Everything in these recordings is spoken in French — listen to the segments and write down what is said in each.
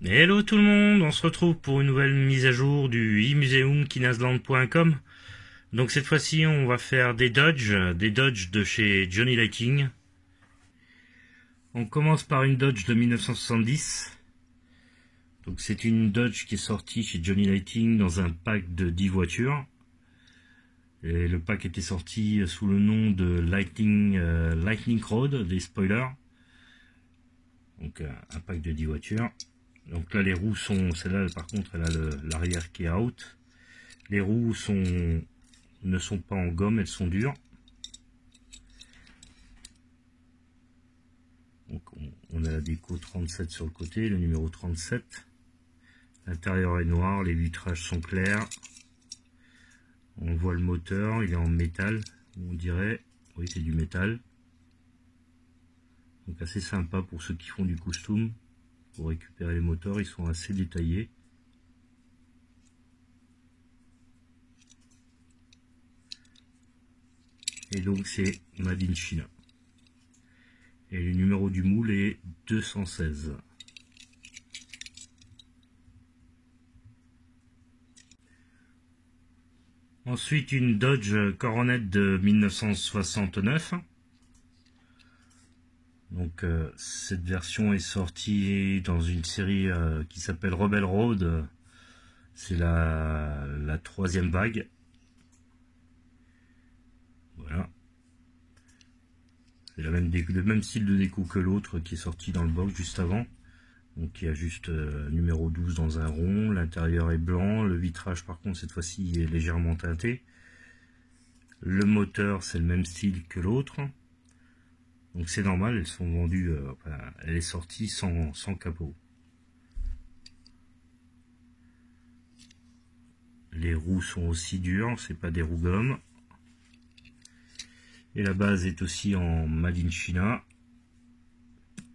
Hello tout le monde, on se retrouve pour une nouvelle mise à jour du emuseumkinasland.com. Donc cette fois-ci on va faire des Dodge de chez Johnny Lighting. On commence par une Dodge de 1970. Donc c'est une Dodge qui est sortie chez Johnny Lighting dans un pack de 10 voitures. Et le pack était sorti sous le nom de Lightning Road, des spoilers. Donc un pack de 10 voitures. Donc là les roues sont, celle-là par contre elle a l'arrière qui est out. Les roues ne sont pas en gomme, elles sont dures. Donc on a la déco 37 sur le côté, le numéro 37. L'intérieur est noir, les vitrages sont clairs. On voit le moteur, il est en métal, on dirait, oui c'est du métal. Donc assez sympa pour ceux qui font du custom. Pour récupérer les moteurs, ils sont assez détaillés. Et donc c'est Made in China. Et le numéro du moule est 216. Ensuite une Dodge Coronet de 1969. Donc cette version est sortie dans une série qui s'appelle Rebel Road. C'est la troisième vague. Voilà. C'est le même style de déco que l'autre qui est sorti dans le box juste avant. Donc il y a juste numéro 12 dans un rond. L'intérieur est blanc. Le vitrage par contre cette fois-ci est légèrement teinté. Le moteur c'est le même style que l'autre. Donc c'est normal, elles sont vendues, elle est sortie sans capot. Les roues sont aussi dures, c'est pas des roues gomme. Et la base est aussi en Made in China.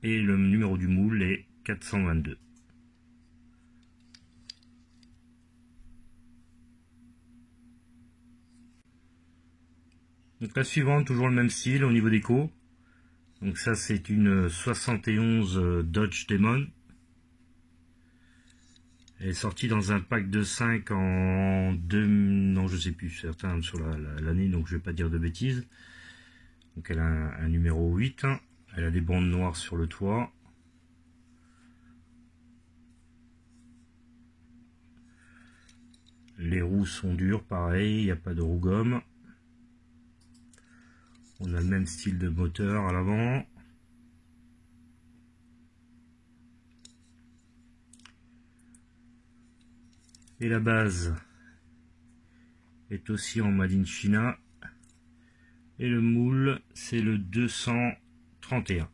Et le numéro du moule est 422. Donc la suivante, toujours le même style au niveau déco. Donc ça c'est une 71 Dodge Demon. Elle est sortie dans un pack de 5 en 2... Non je sais plus, certain sur l'année, donc je vais pas dire de bêtises. Donc elle a un numéro 8. Elle a des bandes noires sur le toit. Les roues sont dures, pareil, il n'y a pas de roue gomme. On a le même style de moteur à l'avant. Et la base est aussi en Made in China. Et le moule, c'est le 231.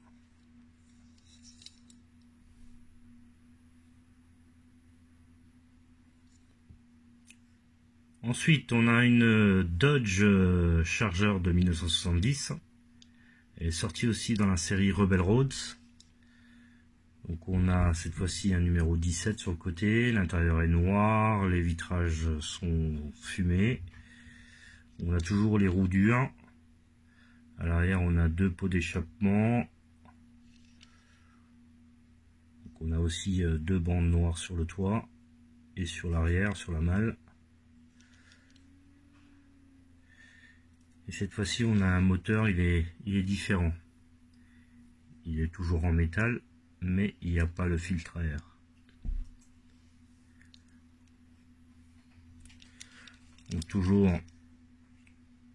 Ensuite, on a une Dodge Charger de 1970. Elle est sortie aussi dans la série Rebel Roads. Donc on a cette fois-ci un numéro 17 sur le côté. L'intérieur est noir, les vitrages sont fumés. On a toujours les roues dures. À l'arrière, on a deux pots d'échappement. On a aussi deux bandes noires sur le toit et sur l'arrière, sur la malle. Et cette fois-ci, on a un moteur, il est différent. Il est toujours en métal, mais il n'y a pas le filtre à air. Donc toujours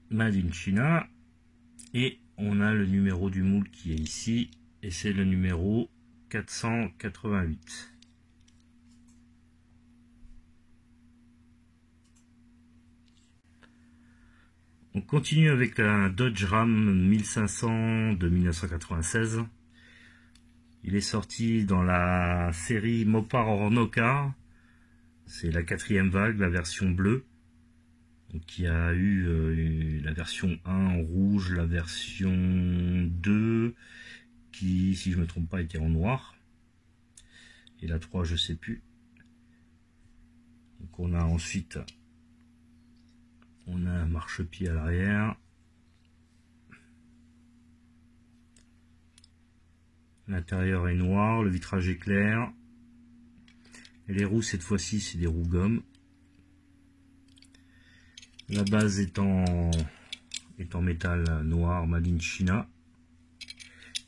Made in China. Et on a le numéro du moule qui est ici. Et c'est le numéro 488. On continue avec un Dodge Ram 1500 de 1996. Il est sorti dans la série Mopar or No Car. C'est la quatrième vague, la version bleue. Donc il y a eu la version 1 en rouge, la version 2 qui, si je ne me trompe pas, était en noir. Et la 3, je sais plus. Donc on a ensuite un marchepied à l'arrière. L'intérieur est noir, le vitrage est clair. Et les roues cette fois-ci c'est des roues gomme. La base est en métal noir made in China.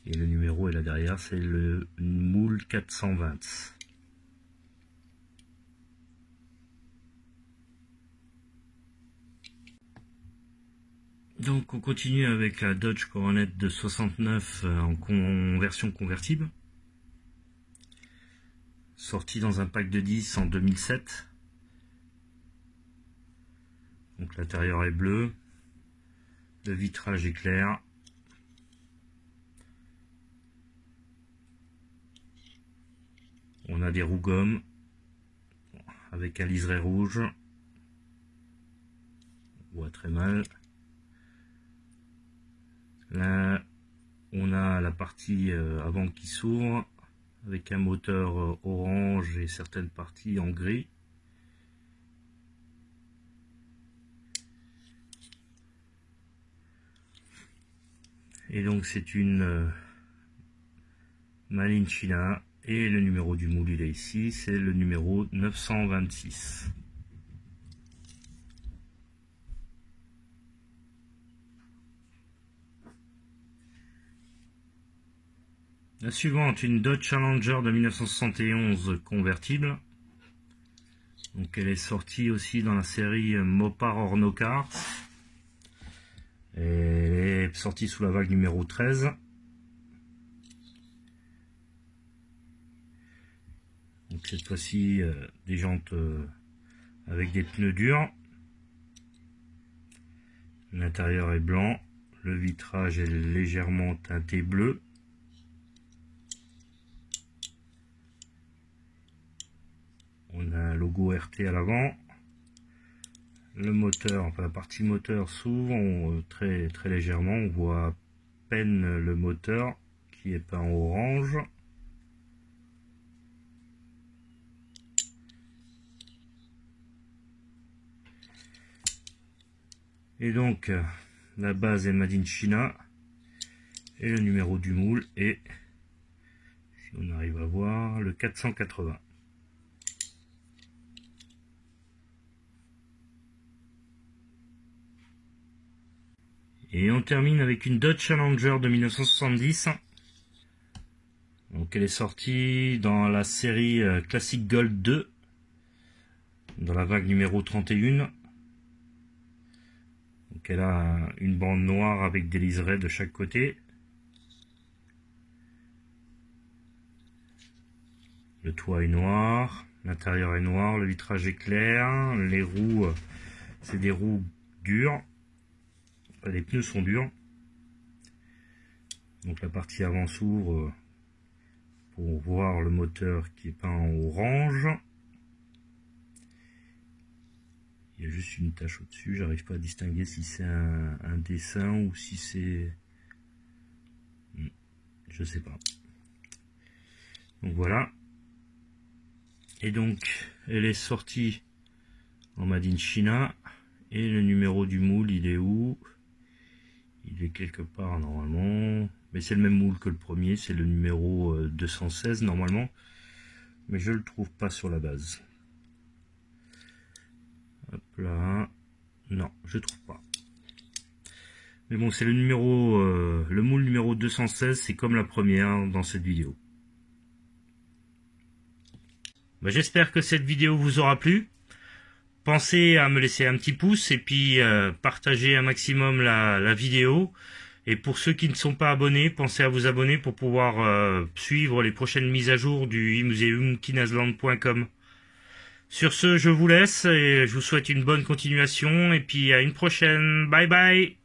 Et le numéro est là derrière, c'est le moule 420. Donc on continue avec la Dodge Coronet de 69 en version convertible. Sortie dans un pack de 10 en 2007. Donc l'intérieur est bleu. Le vitrage est clair. On a des roues gomme avec un liseré rouge. On voit très mal. Là, on a la partie avant qui s'ouvre avec un moteur orange et certaines parties en gris. Et donc c'est une Made in China et le numéro du moule il est ici, c'est le numéro 926. La suivante, une Dodge Challenger de 1971 convertible. Donc elle est sortie aussi dans la série Mopar Orno Cars. Elle est sortie sous la vague numéro 13. Donc cette fois-ci des jantes avec des pneus durs. L'intérieur est blanc. Le vitrage est légèrement teinté bleu. On a un logo RT à l'avant. Le moteur, enfin la partie moteur s'ouvre très légèrement. On voit à peine le moteur qui est peint en orange. Et donc la base est Made in China et le numéro du moule est, si on arrive à voir, le 480. Et on termine avec une Dodge Challenger de 1970. Donc elle est sortie dans la série Classic Gold 2, dans la vague numéro 31. Donc elle a une bande noire avec des liserés de chaque côté. Le toit est noir, l'intérieur est noir, le vitrage est clair, les roues, c'est des roues dures. Les pneus sont durs. Donc la partie avant s'ouvre pour voir le moteur qui est peint en orange. Il y a juste une tache au-dessus, j'arrive pas à distinguer si c'est un dessin ou si c'est... Je sais pas. Donc voilà. Et donc elle est sortie en Made in China. Et le numéro du moule, il est où? Il est quelque part normalement, mais c'est le même moule que le premier, c'est le numéro 216 normalement, mais je le trouve pas sur la base. Hop là, non, je trouve pas. Mais bon, c'est le numéro, le moule numéro 216, c'est comme la première dans cette vidéo. J'espère que cette vidéo vous aura plu. Pensez à me laisser un petit pouce et puis partager un maximum la vidéo. Et pour ceux qui ne sont pas abonnés, pensez à vous abonner pour pouvoir suivre les prochaines mises à jour du imuseumkinasland.com. Sur ce, je vous laisse et je vous souhaite une bonne continuation et puis à une prochaine. Bye bye.